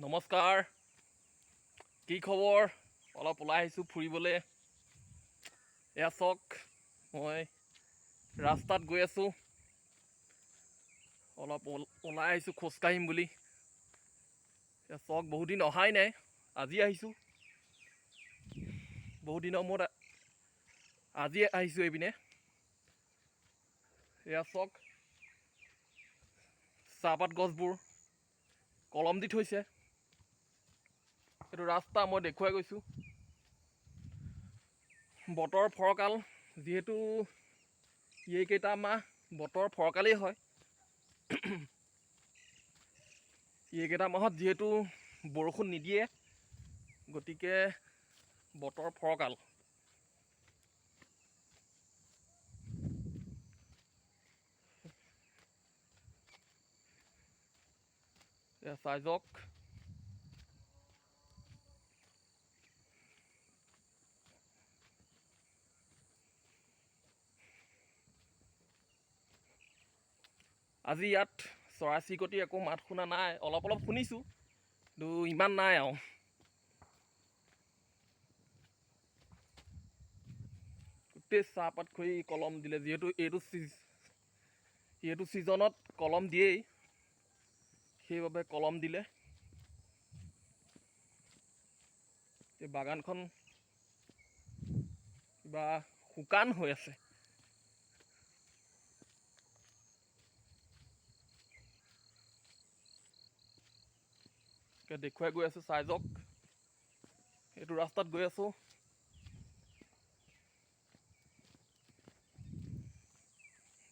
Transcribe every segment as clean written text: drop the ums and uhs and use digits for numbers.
নমস্কাৰ, কি খবৰ? অলপ ওলাই আহিছোঁ ফুৰিবলৈ। এয়া চাওক, মই ৰাস্তাত গৈ আছোঁ। অলপ ওলাই আহিছোঁ খোজকাঢ়িম বুলি। এয়া চাওক, বহুত দিন অহাই নাই, আজি আহিছোঁ। বহুত দিনৰ মূৰত আজি আহিছোঁ এইপিনে। এয়া চাওক, চাহপাত গছবোৰ কলম দি থৈছে। এইটো ৰাস্তা মই দেখুৱাই গৈছোঁ। বতৰ ফৰকাল, যিহেতু এইকেইটা মাহ বতৰ ফৰকালেই হয়। এইকেইটা মাহত যিহেতু বৰষুণ নিদিয়ে, গতিকে বতৰ ফৰকাল। এয়া চাই যাওক, আজি ইয়াত চৰাই চিৰিকটি একো মাত শুনা নাই। অলপ অলপ শুনিছোঁ, কিন্তু ইমান নাই আৰু। গোটেই চাহপাত খৰি কলম দিলে, যিহেতু এইটো ছিজনত কলম দিয়েই, সেইবাবে কলম দিলে। এই বাগানখন কিবা শুকান হৈ আছে। দেখুৱাই গৈ আছোঁ, চাই যাওক। এইটো ৰাস্তাত গৈ আছোঁ।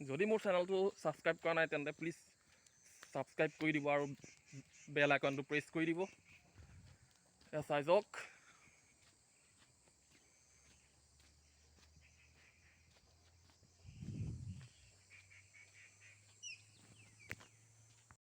যদি মোৰ চেনেলটো ছাবস্ক্ৰাইব কৰা নাই, তেন্তে প্লিজ ছাবস্ক্ৰাইব কৰি দিব আৰু বেল আইকনটো প্ৰেছ কৰি দিব। এয়া চাই যাওক।